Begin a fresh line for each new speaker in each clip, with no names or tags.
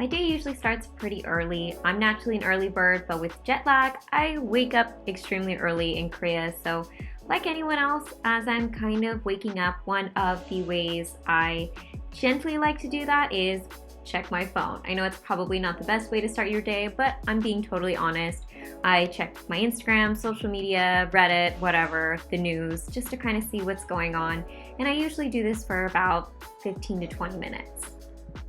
My day usually starts pretty early. I'm naturally an early bird, but with jet lag, I wake up extremely early in Korea. So like anyone else, as I'm kind of waking up, one of the ways I gently like to do that is check my phone. I know it's probably not the best way to start your day, but I'm being totally honest. I check my Instagram, social media, Reddit, whatever, the news, just to kind of see what's going on. And I usually do this for about 15 to 20 minutes.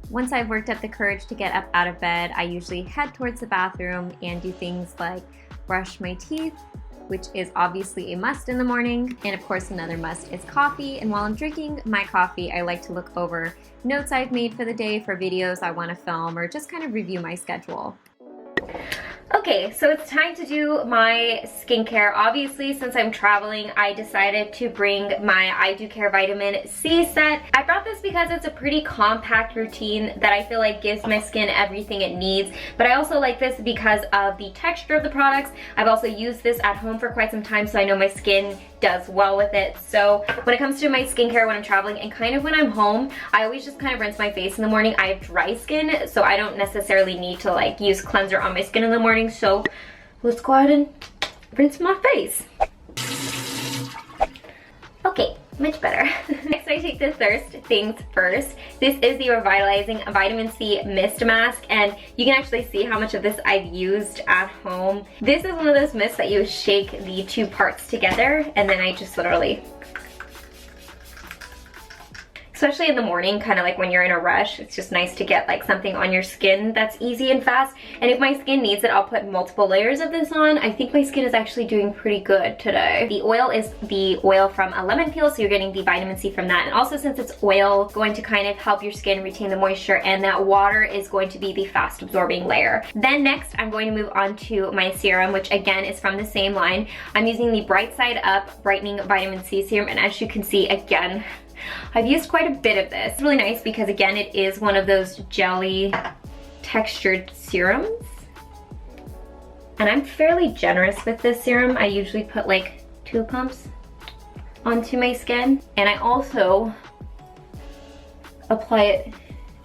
Once I've worked up the courage to get up out of bed, I usually head towards the bathroom and do things like brush my teeth, which is obviously a must in the morning. And of course, another must is coffee. And while I'm drinking my coffee, I like to look over notes I've made for the day for videos I want to film or just kind of review my schedule. Okay, so it's time to do my skincare. Obviously, since I'm traveling, I decided to bring my I Do Care Vitamin C set. I brought this because it's a pretty compact routine that I feel like gives my skin everything it needs. But I also like this because of the texture of the products. I've also used this at home for quite some time, so I know my skin does well with it. So when it comes to my skincare when I'm traveling and kind of when I'm home, I always just kind of rinse my face in the morning. I have dry skin, so I don't necessarily need to like use cleanser on my skin in the morning. So let's go ahead and rinse my face. Okay, much better. Next, I take the Thirst Things First. This is the Revitalizing Vitamin C Mist Mask, and you can actually see how much of this I've used at home. This is one of those mists that you shake the two parts together, and then I just literally, especially in the morning, kind of like when you're in a rush, it's just nice to get like something on your skin that's easy and fast. And if my skin needs it, I'll put multiple layers of this on. I think my skin is actually doing pretty good today. The oil is the oil from a lemon peel, so you're getting the vitamin C from that. And also, since it's oil, going to kind of help your skin retain the moisture, and that water is going to be the fast absorbing layer. Then next, I'm going to move on to my serum, which again is from the same line. I'm using the Bright Side Up Brightening Vitamin C Serum, and as you can see, again, I've used quite a bit of this. It's really nice because again, it is one of those jelly textured serums. And I'm fairly generous with this serum. I usually put like 2 pumps onto my skin. And I also apply it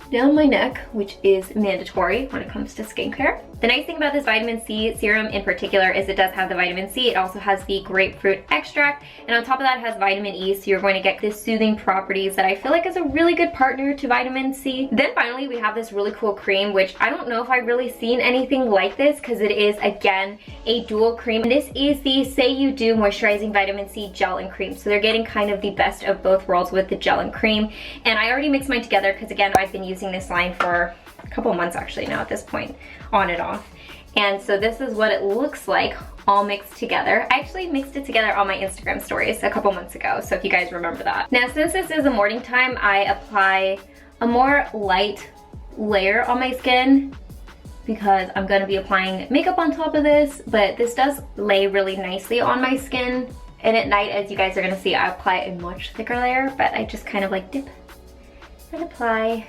down my neck, which is mandatory when it comes to skincare. The nice thing about this vitamin C serum in particular is it does have the vitamin C. It also has the grapefruit extract, and on top of that it has vitamin E, so you're going to get this soothing properties that I feel like is a really good partner to vitamin C. Then finally we have this really cool cream, which I don't know if I've really seen anything like this because it is again a dual cream. This is the Say You Do Moisturizing Vitamin C Gel and Cream, so they're getting kind of the best of both worlds with the gel and cream. And I already mixed mine together because again, I've been using this line for a couple of months actually now at this point, on and off. And so this is what it looks like all mixed together. I actually mixed it together on my Instagram stories a couple months ago, so if you guys remember that. Now, since this is a morning time, I apply a more light layer on my skin because I'm gonna be applying makeup on top of this, but this does lay really nicely on my skin. And at night, as you guys are gonna see, I apply a much thicker layer, but I just kind of like dip and apply.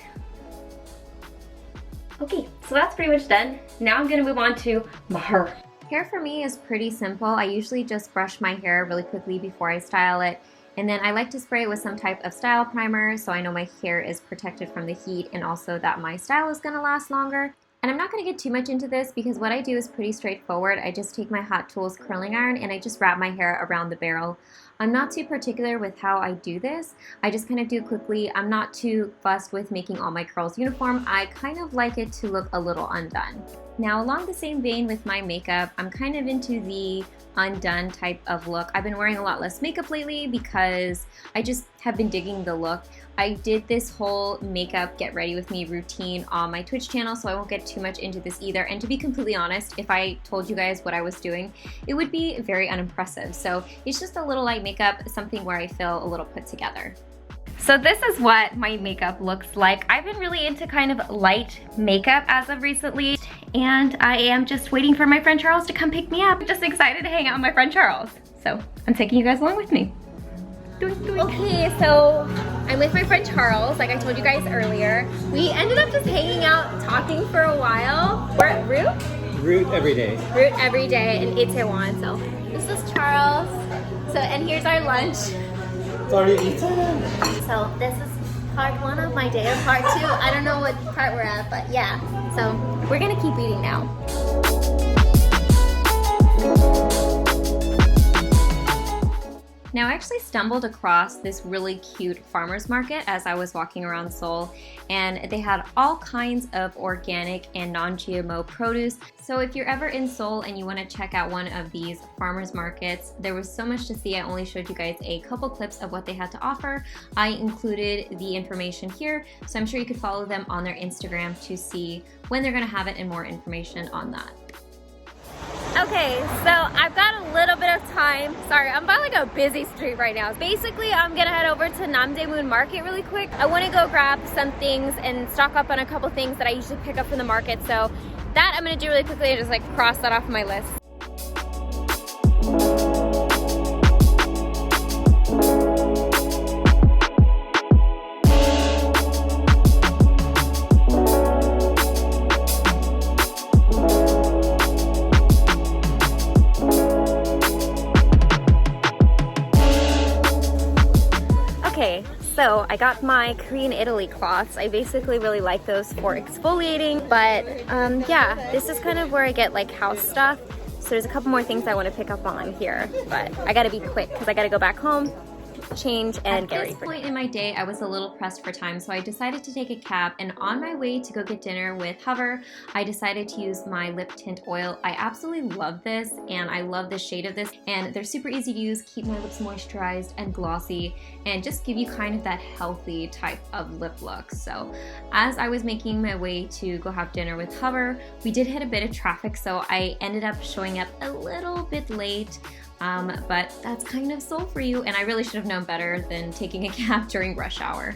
Okay, so that's pretty much done. Now I'm gonna move on to my hair. Hair for me is pretty simple. I usually just brush my hair really quickly before I style it. And then I like to spray it with some type of style primer so I know my hair is protected from the heat and also that my style is gonna last longer. And I'm not gonna get too much into this because what I do is pretty straightforward. I just take my Hot Tools curling iron and I just wrap my hair around the barrel. I'm not too particular with how I do this. I just kind of do quickly. I'm not too fussed with making all my curls uniform. I kind of like it to look a little undone. Now, along the same vein with my makeup, I'm kind of into the undone type of look. I've been wearing a lot less makeup lately because I just have been digging the look. I did this whole makeup get ready with me routine on my Twitch channel, so I won't get too much into this either. And to be completely honest, if I told you guys what I was doing, it would be very unimpressive. So it's just a little light makeup, something where I feel a little put together. So this is what my makeup looks like. I've been really into kind of light makeup as of recently, and I am just waiting for my friend Charles to come pick me up. I'm just excited to hang out with my friend Charles. So I'm taking you guys along with me. Okay, so I'm with my friend Charles, like I told you guys earlier. We ended up just hanging out, talking for a while. We're at
Root every day.
Root every day in Itaewon. So this is Charles. So, and here's our lunch.
It's already eaten.
So this is
part one of my day, or part two. I don't know what part we're at, but yeah. So we're gonna keep eating now.
Now I actually stumbled across this really cute farmer's market as I was walking around Seoul, and they had all kinds of organic and non-GMO produce. So if you're ever in Seoul and you want to check out one of these farmers markets, there was so much to see. I only showed you guys a couple clips of what they had to offer. I included the information here, so I'm sure you could follow them on their Instagram to see when they're going to have it and more information on that.
Okay, so I've got a little bit of time. Sorry, I'm by like a busy street right now. Basically, I'm gonna head over to Namdaemun Market really quick. I wanna go grab some things and stock up on a couple things that I usually pick up from the market. So that I'm gonna do really quickly and just like cross that off my list. So I got my Korean Italy cloths. I basically really like those for exfoliating, but yeah, this is kind of where I get like house stuff. So there's a couple more things I want to pick up on here, but I gotta be quick because I gotta go back home, change, and get ready for
At this point in my day, I was a little pressed for time, so I decided to take a cab, and on my way to go get dinner with Hover, I decided to use my lip tint oil. I absolutely love this, and I love the shade of this, and they're super easy to use, keep my lips moisturized and glossy, and just give you kind of that healthy type of lip look. So as I was making my way to go have dinner with Hover, we did hit a bit of traffic, so I ended up showing up a little bit late. But that's kind of Seoul for you, and I really should have known better than taking a cab during rush hour.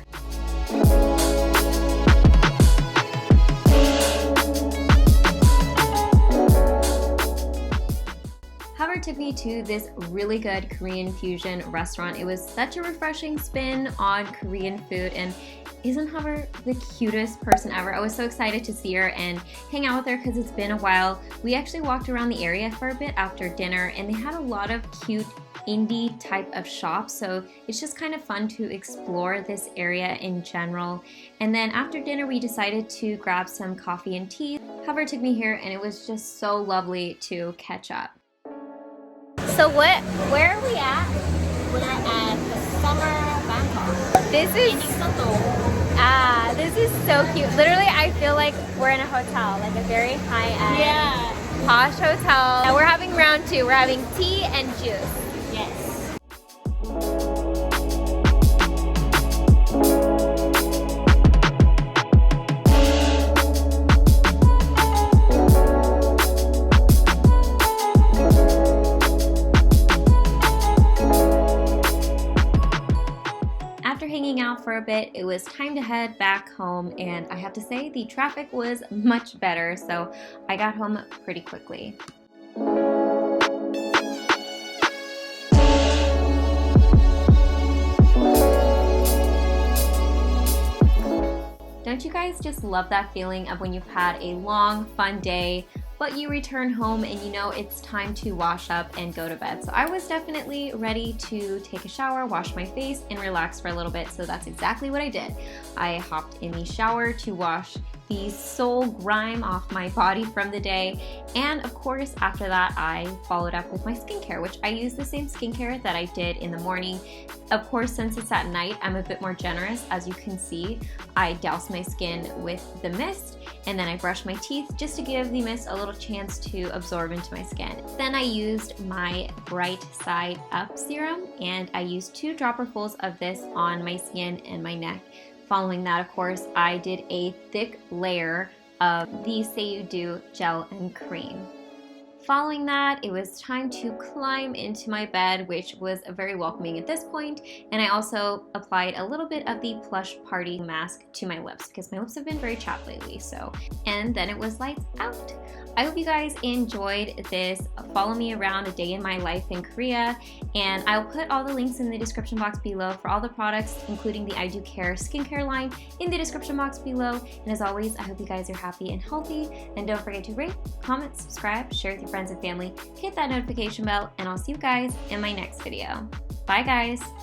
Hover took me to this really good Korean fusion restaurant. It was such a refreshing spin on Korean food, and isn't Hover the cutest person ever? I was so excited to see her and hang out with her because it's been a while. We actually walked around the area for a bit after dinner, and they had a lot of cute indie type of shops, so it's just kind of fun to explore this area in general. And then after dinner we decided to grab some coffee and tea. Hover took me here, and it was just so lovely to catch up.
So where are we at? We're at the Summer Bangkok. This is so cute. Literally, I feel like we're in a hotel, like a very high-end, posh hotel. And we're having round two. We're having tea and juice. Yes.
After hanging out for a bit, it was time to head back home, and I have to say the traffic was much better, so I got home pretty quickly. Don't you guys just love that feeling of when you've had a long, fun day, but you return home and you know it's time to wash up and go to bed? So I was definitely ready to take a shower, wash my face, and relax for a little bit, so that's exactly what I did. I hopped in the shower to wash the soul grime off my body from the day, and of course after that I followed up with my skincare, which I use the same skincare that I did in the morning. Of course, since it's at night, I'm a bit more generous. As you can see, I douse my skin with the mist, and then I brush my teeth just to give the mist a little chance to absorb into my skin. Then I used my Bright Side Up serum, and I used 2 dropperfuls of this on my skin and my neck. Following that, of course, I did a thick layer of the Say You Do gel and cream. Following that, it was time to climb into my bed, which was very welcoming at this point, and I also applied a little bit of the Plush Party mask to my lips because my lips have been very chapped lately. And then it was lights out. I hope you guys enjoyed this follow me around a day in my life in Korea, and I'll put all the links in the description box below for all the products, including the I Do Care skincare line, in the description box below. And as always, I hope you guys are happy and healthy, and don't forget to rate, comment, subscribe, share with your friends and family, hit that notification bell, and I'll see you guys in my next video. Bye guys!